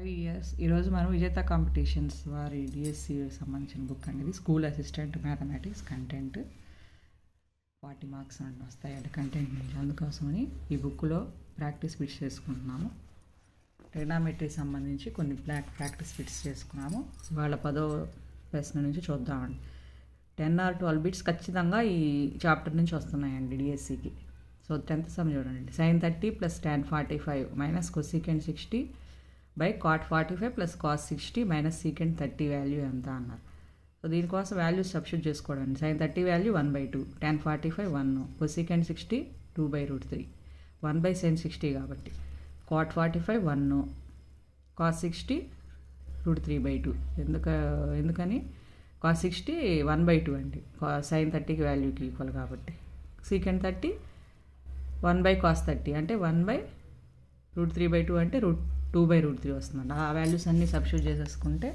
5 years ఈరోజు మనం విజేత కాంపిటీషన్స్ వారి డిఎస్సి సంబంధించిన బుక్ అనేది school assistant mathematics content 40 marks అంటే వస్తాయండి కంటెంట్ నుంచి. అందుకోసమని ఈ బుక్లో ప్రాక్టీస్ బిట్స్ చేసుకుంటున్నాము. ట్రిగ్నామెట్రీ సంబంధించి కొన్ని ప్రాక్టీస్ బిట్స్ చేసుకున్నాము. ఇవాళ 10వ ప్రశ్న నుంచి చూద్దామండి. 10 or 12 బిట్స్ ఖచ్చితంగా ఈ చాప్టర్ నుంచి వస్తున్నాయండి డిఎస్సికి. సో 10th సమ్ చూడండి. sin 30 + tan 45 - cosecant 60 by cot 45 + cos 60 - secant 30 value ఎంత అన్నారు. సో దీనికోసం వాల్యూస్ సబ్స్టిట్యూట్ చేసుకోవడం. sin 30 value 1/2, tan 45 1, cosecant 60 2/√3, 1/sin 60 కాబట్టి cot 45 1, cos 60 √3/2. ఎందుకని cos 60 1/2 అండి, sin 30కి వాల్యూకి ఈక్వల్ కాబట్టి. secant 30 1/cos 30 అంటే 1/√3/2 అంటే 2/√3 వస్తుందండి. ఆ వాల్యూస్ అన్నీ సబ్స్టిట్యూట్ చేసేసుకుంటే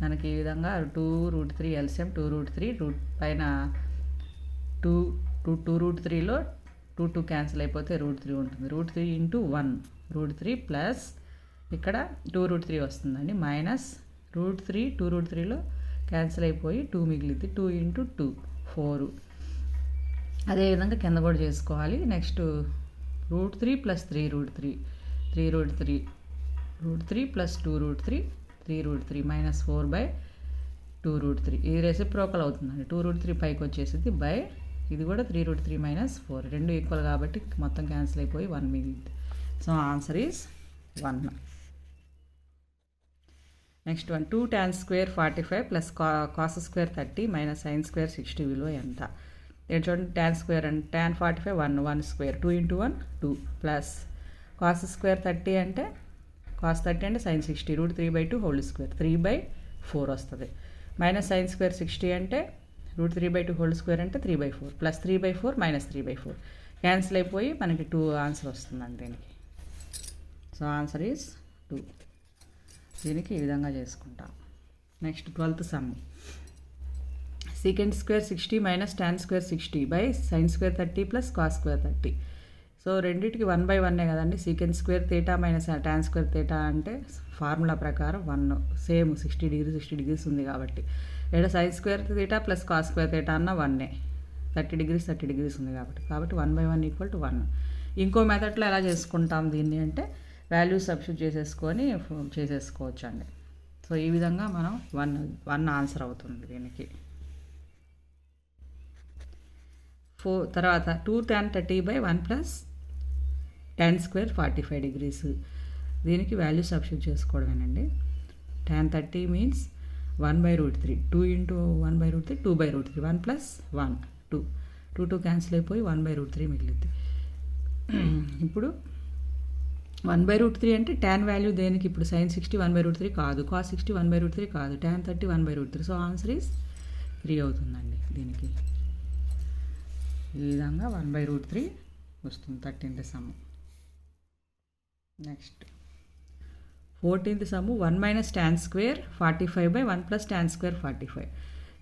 మనకి ఈ విధంగా 2√3 ఎల్సిఎం 2√3 పైన 2√3లో 2 క్యాన్సిల్ అయిపోతే √3 ఉంటుంది. √3 × 1 √3 ప్లస్ ఇక్కడ 2√3 వస్తుందండి, మైనస్ √3 2√3లో క్యాన్సిల్ అయిపోయి 2 మిగిలింది. 2 × 2 4. అదేవిధంగా కింద కూడా చేసుకోవాలి. నెక్స్ట్ √3 + 3√3 3√3 √3 + 2√3 3√3 - 4/2√3. ఇది రెసిప్రోకల్ అవుతుందండి. 2√3 పైకి వచ్చేసింది బై ఇది కూడా 3√3 - 4 రెండు ఈక్వల్ కాబట్టి మొత్తం క్యాన్సిల్ అయిపోయి 1 మిగిలింది. So answer is 1. Next 1 2 tan square 45 + cos square 30 - sin square 60 విలువ ఎంత? చూడండి, tan square అంటే tan 45 1 square 2 × 1 2 plus cos square 30 అంటే cos 30 అంటే sin 60 √3/2 హోల్ స్క్వేర్ 3/4 వస్తుంది. మైనస్ sin square 60 అంటే √3/2 హోల్ స్క్వేర్ అంటే 3/4 ప్లస్ 3/4 - 3/4 క్యాన్సిల్ అయిపోయి మనకి 2 ఆన్సర్ వస్తుందండి దీనికి. So answer is 2. దీనికి ఈ విధంగా చేసుకుంటాం. Next 12th some. secant square 60 - tan square 60 by sin square 30 + cos square 30. So రెండింటికి 1/1 కదండి. secant square θ - tan square θ అంటే ఫార్ములా ప్రకారం 1 సేమ్ 60 degrees 60 degrees ఉంది కాబట్టి. లేదా sin square θ + cos square θ అన్న 1 30 degrees 30 degrees ఉంది కాబట్టి 1/1 = 1. ఇంకో మెథడ్లో ఎలా చేసుకుంటాం దీన్ని అంటే వాల్యూస్ సబ్స్టిట్యూట్ చేసేసుకోవచ్చు అండి. సో ఈ విధంగా మనం 1 ఆన్సర్ అవుతుంది దీనికి. తర్వాత 2 tan 30/1 + tan square 45 degrees. దీనికి value substitute చేసుకోవడమేనండి. tan 30 means 1/√3, 2 × 1/√3 2/√3, 1 + 1 2 2 cancel అయిపోయి 1/√3 మిగిలింది. ఇప్పుడు 1/√3 అంటే tan వాల్యూ దేనికి? ఇప్పుడు sin 60 1/√3 కాదు, cos 60 1/√3 కాదు, tan 30 1/√3. సో ఆన్సర్ ఈజ్ 3 అవుతుందండి దీనికి. ఈ విధంగా 1/√3 వస్తుంది 13th some. Next 14th some. 1 - tan square 45/1 + tan square 45.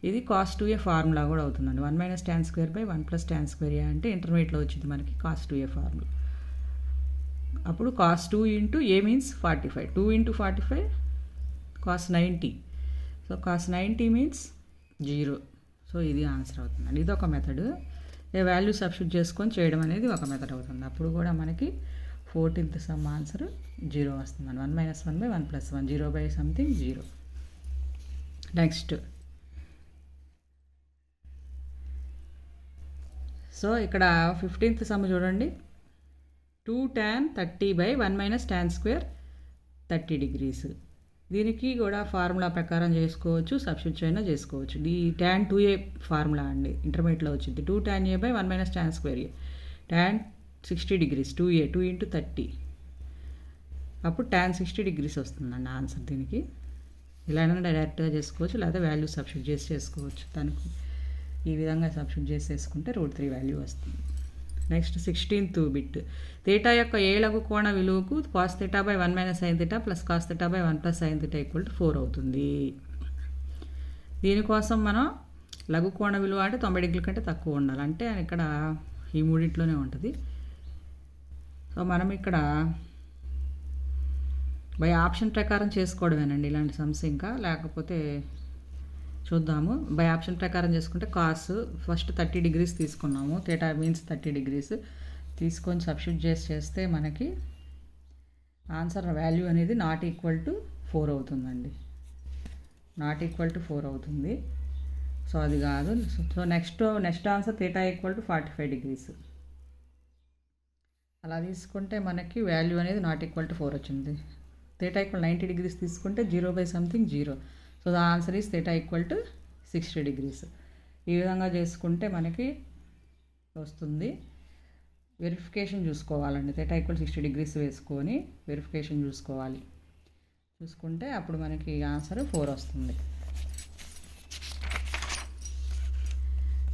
ఇది cos 2a ఫార్ములా కూడా అవుతుందండి. 1 - tan square 1 + tan square a అంటే ఇంటర్మీడియట్లో వచ్చింది మనకి cos 2a ఫార్ములా. అప్పుడు cos 2 × a means 45, 2 × 45 cos 90. So cos 90 means 0. So ఇది ఆన్సర్ అవుతుందండి. ఇది ఒక మెథడ్. వాల్యూ సబ్స్టిట్యూట్ చేసుకొని చేయడం అనేది ఒక మెథడ్ అవుతుంది. అప్పుడు కూడా మనకి 14th సమ్ ఆన్సర్ 0 వస్తుందండి. 1 - 1/1 + 1 0/something 0. నెక్స్ట్ సో ఇక్కడ 15th సమ్ చూడండి. 2 tan 30/1 - tan square 30 degrees. దీనికి కూడా ఫార్ములా ప్రకారం చేసుకోవచ్చు, సబ్స్టిట్యూట్ అయినా చేసుకోవచ్చు. ఈ tan 2a ఫార్ములా అండి ఇంటర్మీడియట్లో వచ్చింది. 2 tan a/1 - tan square a tan 60 degrees 2a 2 × 30 అప్పుడు tan 60 degrees వస్తుందండి ఆన్సర్ దీనికి. ఇలా డైరెక్ట్గా చేసుకోవచ్చు, లేదా వాల్యూ సబ్స్టిట్యూట్ చేసుకోవచ్చు. దానికి ఈ విధంగా సబ్స్టిట్యూట్ చేసేసుకుంటే √3 వాల్యూ వస్తుంది. Next 16th bit. θ యొక్క ఏ లఘు కోణ విలువకు cos θ/1 - sin θ + cos θ/1 + sin θ = 4 అవుతుంది. దీనికోసం మనం లఘు కోణ విలువ అంటే 90 డిగ్రీల కంటే తక్కువ ఉండాలి. అంటే ఇక్కడ ఈ మూడింట్లోనే ఉంటుంది. సో మనం ఇక్కడ బై ఆప్షన్ ప్రకారం చేసుకోవడమేనండి ఇలాంటి సమ్స్. ఇంకా లేకపోతే చూద్దాము. బై ఆప్షన్ ప్రకారం చేసుకుంటే కాస్ ఫస్ట్ 30 degrees తీసుకున్నాము. థీటా మీన్స్ 30 degrees తీసుకొని సబ్స్టిట్యూట్ చేస్తే మనకి ఆన్సర్ వాల్యూ అనేది నాట్ ఈక్వల్ టు 4 అవుతుందండి. నాట్ ఈక్వల్ టు 4 అవుతుంది. సో అది కాదు. So next answer theta equal to 45 degrees. అలా తీసుకుంటే మనకి వాల్యూ అనేది నాట్ ఈక్వల్ టు 4 వచ్చింది. థీటా ఈక్వల్ 90 degrees తీసుకుంటే 0/something 0. So the answer is theta equal to 60 degrees. ఈ విధంగా చేసుకుంటే మనకి వస్తుంది. వెరిఫికేషన్ చూసుకోవాలండి. థీటా ఈక్వల్ 60 degrees వేసుకొని వెరిఫికేషన్ చూసుకుంటే అప్పుడు మనకి ఆన్సర్ 4 వస్తుంది.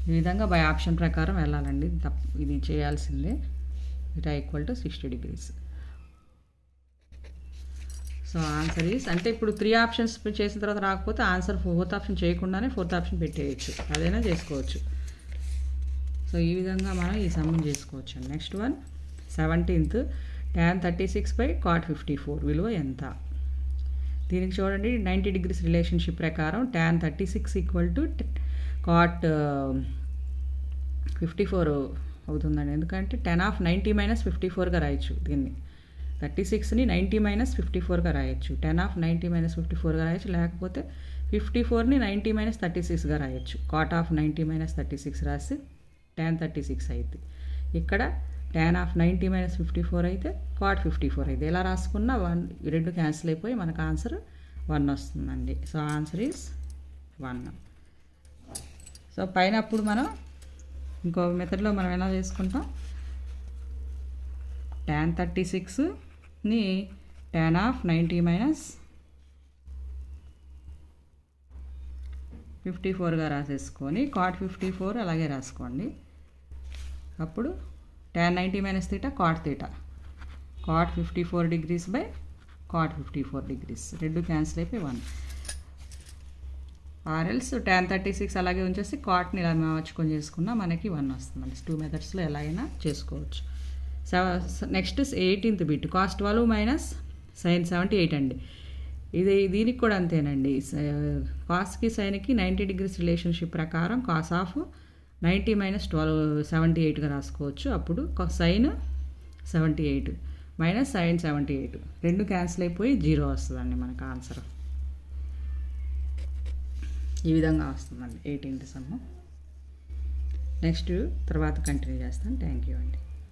ఈ విధంగా బై ఆప్షన్ ప్రకారం వెళ్ళాలండి. ఇది చేయాల్సిందే. Theta equal to 60 degrees. So answer is, అంటే ఇప్పుడు 3 ఆప్షన్స్ చేసిన తర్వాత రాకపోతే ఆన్సర్ 4th ఆప్షన్ చేయకుండానే 4th ఆప్షన్ పెట్టేయచ్చు. అదైనా చేసుకోవచ్చు. సో ఈ విధంగా మనం ఈ సమ్మం చేసుకోవచ్చు. Next one 17th tan 36/cot 54 విలువ ఎంత? దీనికి చూడండి 90 degrees రిలేషన్షిప్ ప్రకారం tan 36 ఈక్వల్ టు cot 54 అవుతుందండి. ఎందుకంటే 10 of 90 - 54గా రాయొచ్చు. దీన్ని 36ని 90 - 54గా రాయొచ్చు. 10 of 90 - 54గా రాయొచ్చు. లేకపోతే 54ని 90 - 36గా రాయొచ్చు. cot of 90 - 36 రాసి tan 36 అయితే, ఇక్కడ tan of 90 - 54 అయితే cot 54 అయితే. ఇలా రాసుకున్న 1 2 క్యాన్సిల్ అయిపోయి మనకు ఆన్సర్ 1 వస్తుందండి. So answer is 1. సో పైన అప్పుడు మనం ఇంకో మెథడ్లో మనం ఎలా చేసుకుంటాం, tan 36ని tan of 90 - 54గా రాసేసుకొని cot 54 అలాగే రాసుకోండి. అప్పుడు tan 90 - theta cot theta, cot 54 degrees by cot 54 degrees. 2 cancel అయిపోయి 1. ఆర్ఎల్స్ tan 36 అలాగే ఉంచేసి కాట్ని ఇలా మార్చుకొని చేసుకున్నా మనకి 1 వస్తుంది. 2 మెథడ్స్లో ఎలాగైనా చేసుకోవచ్చు. Next 18th bit cos 12 - sin 78 అండి. దీనికి కూడా అంతేనండి. కాస్కి సైన్కి 90 degrees రిలేషన్షిప్ ప్రకారం కాస్ ఆఫ్ 90 - 12 78గా రాసుకోవచ్చు. అప్పుడు సైన్ 78 మైనస్ సైన్ 78 2 క్యాన్సిల్ అయిపోయి 0 వస్తుందండి మనకు ఆన్సర్. ఈ విధంగా వస్తుందండి 18th సమ్. నెక్స్ట్ తర్వాత కంటిన్యూ చేస్తాను. థ్యాంక్ యూ అండి.